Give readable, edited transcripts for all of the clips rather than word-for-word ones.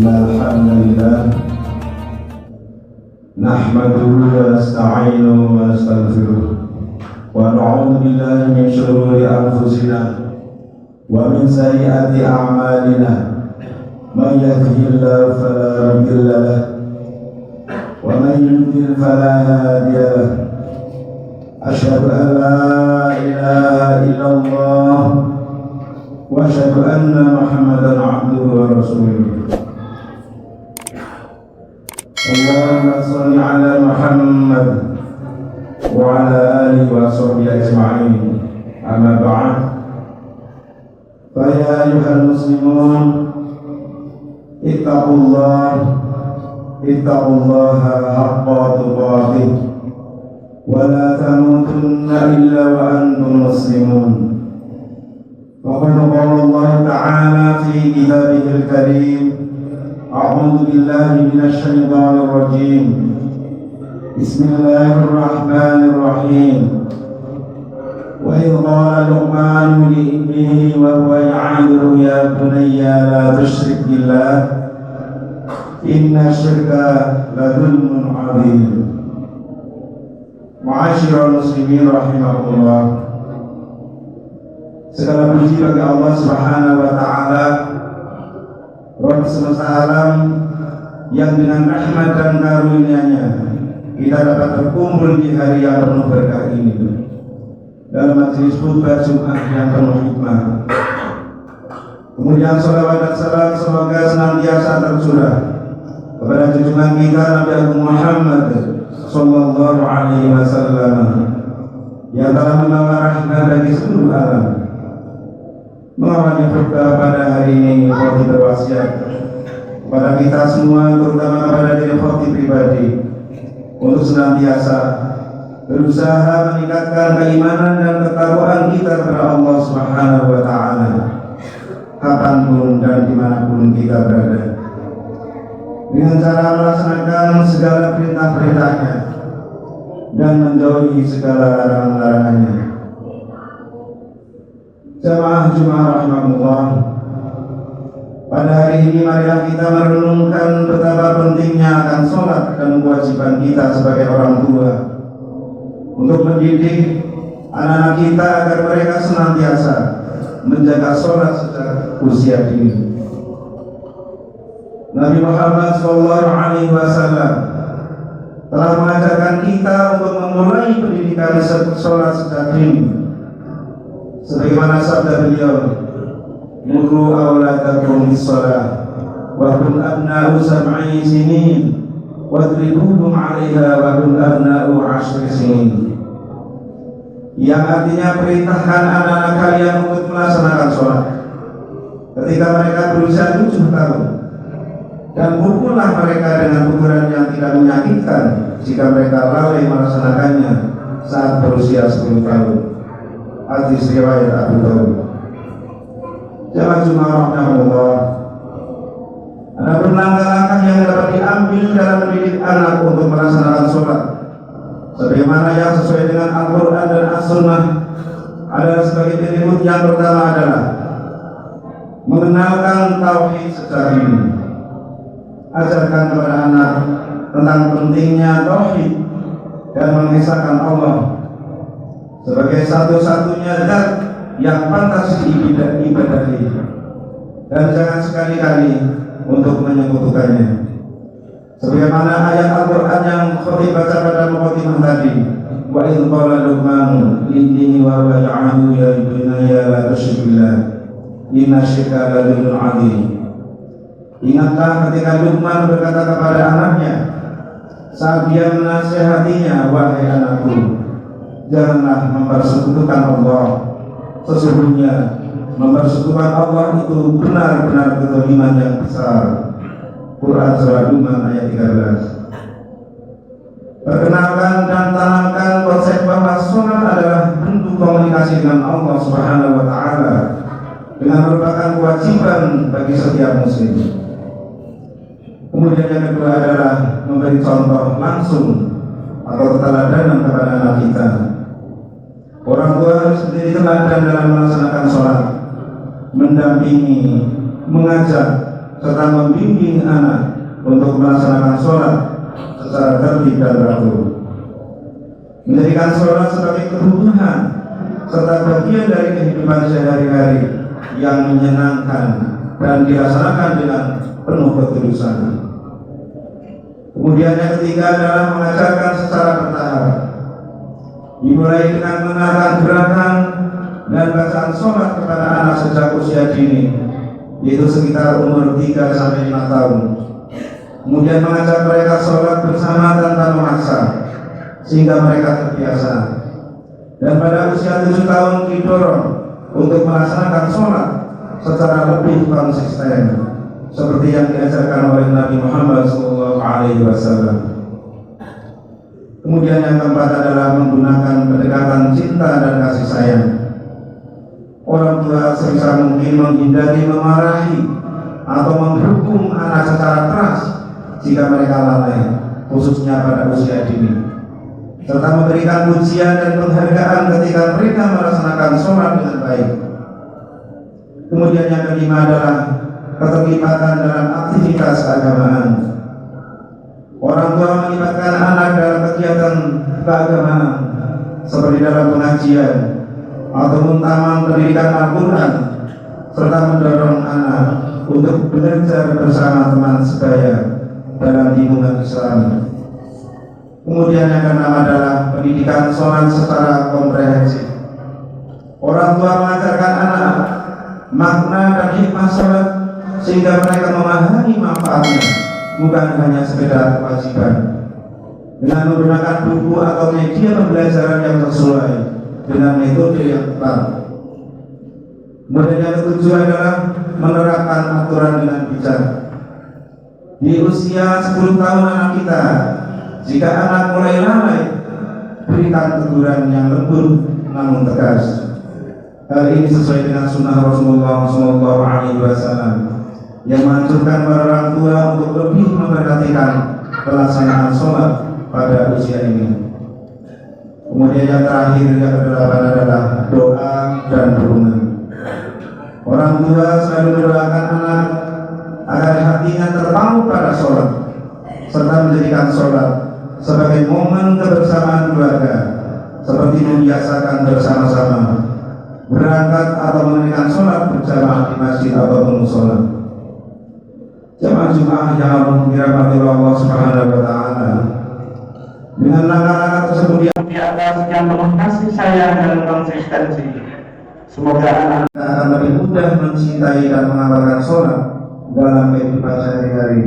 الحمد لله نحمده ونستعينه ونستغفره ونعوذ بالله من شرور أنفسنا ومن سيئات أعمالنا من يهده الله فلا مضل له ومن يضلل فلا هادي له أشهد أن لا إله إلا الله وأشهد أن محمدا عبده ورسوله اللهم صل على محمد وعلى آله وصحبه أجمعين أما بعد فيا أيها المسلمون اتقوا الله حق تقاته ولا تموتن إلا وأنتم مسلمون وقد قال الله تعالى في كتابه الكريم أعوذ بالله من الشيطان الرجيم بسم الله الرحمن الرحيم وإذ قال لقمان لابنه وهو يعظه يا بني لا تشرك بالله إن الشرك لظلم عظيم. Ma'asyiral muslimin rahimahullah, segala puji bagi Allah Subhanahu wa taala, Rabb semesta alam, yang dengan rahmat dan karunia-Nya kita dapat berkumpul di hari yang penuh berkah ini dalam majelis khutbah Jumat yang penuh hikmah. Kemudian salawat dan salam semoga senantiasa tercurah kepada junjungan kita Nabi Agung Muhammad sallallahu alaihi wasallam yang telah membawa rahmat bagi seluruh alam. Mengawali khutbah pada hari ini, khotib berwasiat kepada kita semua, terutama kepada diri khotib pribadi, untuk senantiasa berusaha meningkatkan keimanan dan ketakwaan kita kepada Allah Subhanahu wa taala kapanpun dan dimanapun kita berada, dengan cara melaksanakan segala perintah-perintahnya dan menjauhi segala larangan-larangannya. Jamaah Jumat rahimahullah, pada hari ini marilah kita merenungkan betapa pentingnya akan sholat dan kewajiban kita sebagai orang tua untuk mendidik anak-anak kita agar mereka senantiasa menjaga sholat sejak usia dini. Nabi Muhammad SAW telah mengajarkan kita untuk memulai pendidikan sholat sejak dini, sebagaimana sabda beliau, muru awladakum bis-shalah wa hum abna'u sab'i sinin wadribuhum 'alaiha wa hum abna'u 'ashri sinin, yang artinya perintahkan anak-anak kalian untuk melaksanakan sholat ketika mereka berusia 7 tahun, dan pukullah mereka dengan pukulan yang tidak menyakitkan jika mereka lalai melaksanakannya saat berusia 10 tahun. Hadis riwayat Abu Dawud. Jamaah Jumat rahimahullah, ada langkah-langkah yang dapat diambil dalam mendidik anak untuk melaksanakan sholat sebagaimana yang sesuai dengan Al-Quran dan As-Sunnah adalah sebagai berikut. Yang pertama adalah mengenalkan tauhid sejak dini. Ajarkan kepada anak tentang pentingnya tauhid dan mengesahkan Allah sebagai satu-satunya zat yang pantas diibadahi, dan jangan sekali-kali untuk menyekutukannya. Sebagaimana ayat Al-Quran yang khotib baca pada muqaddimah tadi, wa idh qala Luqman libnihi wa huwa ya'idhu ya bunayya la tusyrik billah inna syirka la dzulmun 'adzim. Ingatlah ketika Luqman berkata kepada anaknya saat dia menasihatinya, wahai anakku, janganlah mempersekutukan Allah. Sesungguhnya mempersekutukan Allah itu benar-benar kezaliman yang besar. Quran surah Luqman ayat 13. Perkenalkan dan tanamkan konsep bahwa sholat adalah bentuk komunikasi dengan Allah Subhanahu wa taala, dengan merupakan kewajiban bagi setiap muslim. Kemudian yang kedua adalah memberi contoh langsung atau keteladanan kepada anak kita. Orang tua harus menjadi teladan dalam melaksanakan sholat, mendampingi, mengajak, serta membimbing anak untuk melaksanakan sholat secara tertib dan teratur, menjadikan sholat sebagai kebutuhan serta bagian dari kehidupan sehari-hari yang menyenangkan dan dilaksanakan dengan penuh ketulusan. Kemudian yang ketiga adalah mengajarkan secara bertahap, dimulai dengan mengenalkan gerakan dan bacaan sholat kepada anak sejak usia dini, yaitu sekitar umur 3-5 tahun. Kemudian mengajak mereka sholat bersama tanpa memaksa, sehingga mereka terbiasa. Dan pada usia 7 tahun didorong untuk melaksanakan sholat secara lebih konsisten, seperti yang diajarkan oleh Nabi Muhammad SAW. Kemudian yang keempat adalah menggunakan pendekatan cinta dan kasih sayang. Orang tua sebisa mungkin menghindari memarahi atau menghukum anak secara keras jika mereka lalai, khususnya pada usia dini, serta memberikan pujian dan penghargaan ketika mereka melaksanakan sholat dengan baik. Kemudian yang kelima adalah keterlibatan dalam aktivitas keagamaan. Orang tua melibatkan anak dalam kegiatan keagamaan seperti dalam pengajian ataupun taman pendidikan Al-Quran, serta mendorong anak untuk belajar bersama teman sebaya dalam lingkungan Islam. Kemudian yang keenam adalah pendidikan sholat secara komprehensif. Orang tua mengajarkan anak makna dan hikmah sholat sehingga mereka memahami manfaatnya, bukan hanya sekedar kewajiban, dengan menggunakan buku atau media pembelajaran yang sesuai dengan metode yang tepat. Kemudian yang ketujuh adalah menerapkan aturan dengan bijak. Di usia 10 tahun anak kita, jika anak mulai lalai, berikan teguran yang lembut namun tegas. Hal ini sesuai dengan sunnah Rasulullah SAW yang menganjurkan para orang tua untuk lebih memperhatikan pelaksanaan sholat pada usia ini. Kemudian yang terakhir, yang kedelapan adalah doa dan dukungan. Orang tua selalu mendoakan anak agar hatinya terpaut pada sholat, serta menjadikan sholat sebagai momen kebersamaan keluarga, seperti membiasakan bersama-sama berangkat atau menunaikan sholat berjamaah di masjid ataupun musola. Jamaah Jumat yang dirahmati Allah Subhanahu wa Ta'ala, dengan langkah-langkah tersebut di atas yang penuh kasih sayang dan konsistensi, semoga anak akan lebih mudah mencintai dan mengamalkan sholat dalam kehidupan sehari-hari.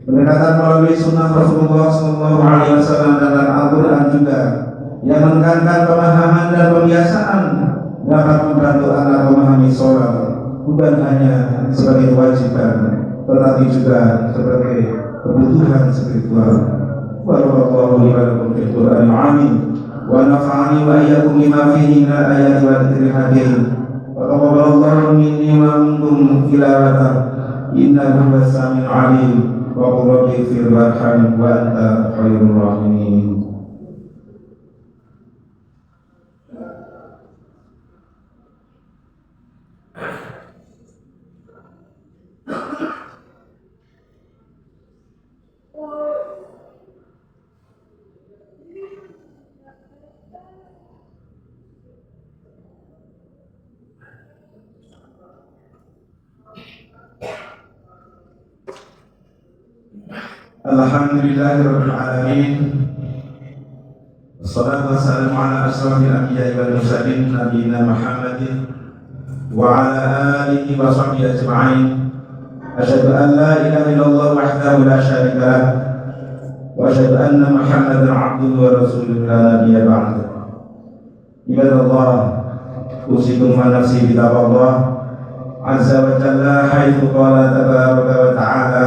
Pendekatan melalui sunnah Rasulullah SAW dalam Al-Quran juga yang menekankan pemahaman dan pembiasaan dapat membantu anak memahami sholat bukan hanya sebagai kewajiban, tetapi juga sebagai kebutuhan spiritual. Wallahu li wa lakum fil Qur'anil 'azim wa nafa'ani wa iyyakum bima fihi min ayati wa dzikril hakim. Wa taqabbalallahu minni wa minkum tilawatahu innahu was-sami'ul 'alim. Wa qul rabbi ighfir warham wa anta khairur rahimin. Alhamdulillahirabbil alamin. Wassalatu wassalamu ala asyrafil anbiya'i wal mursalin nabiyina Muhammadin wa ala alihi wa sahbihi ajma'in. Asyhadu an la ilaha illallah wahdahu la syarika lah wa asyhadu anna Muhammadan 'abduhu wa rasuluhu la nabiyya ba'dahu. Ibadallah, usikum wa nafsi bi taqwallah azza wa jalla haitsu qala tabaraka wa ta'ala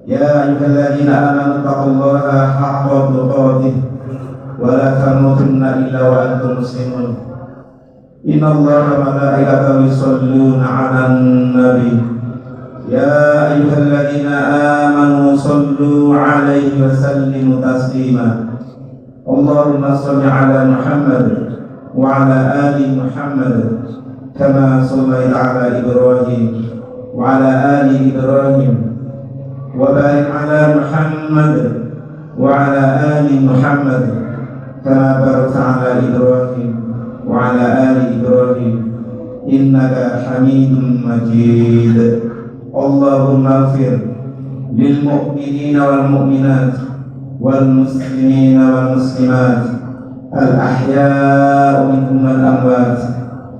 ya ayyuhalladzina amanu taqullaha haqqa tuqatih wa la tamutunna illa wa antum muslimun. Innallaha wa malaikatahu yusholluna 'alan nabi ya ayyuhalladzina amanu shallu 'alaihi wa sallimu taslima. Allahumma shalli 'ala Muhammad wa 'ala ali Muhammad kama shallaita 'ala Ibrahim وعلى آل إبراهيم وبارك على محمد وعلى آل محمد كما باركت على إبراهيم وعلى آل إبراهيم إنك حميد مجيد. اللهم اغفر للمؤمنين والمؤمنات والمسلمين والمسلمات الأحياء منهم والأموات.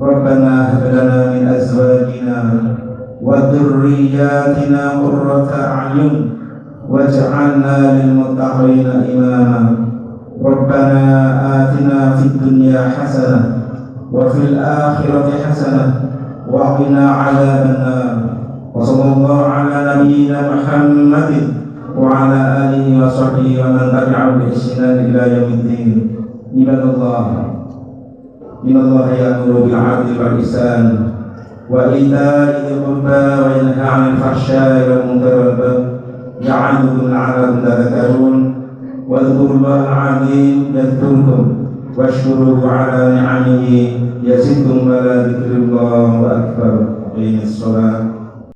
ربنا هب لنا من أزواجنا وذرياتنا قرة أعين واجعلنا للمتقين إماما. ربنا آتنا في الدنيا حسنة وفي الآخرة حسنة وقنا عذاب النار. وصلى الله على نبينا محمد وعلى آله وصحبه ومن تبعهم بإحسان إلى يوم الدين. عباد الله، إن الله يأمر بالعدل والإحسان وإيتاء ذي القربى وينهى عن الفحشاء والمنكر والبغي يعظكم لعلكم تذكرون. واذكروا الله العظيم يذكركم واشكروه على نعمه يزدكم ولذكر الله أكبر. أقيموا الصلاة.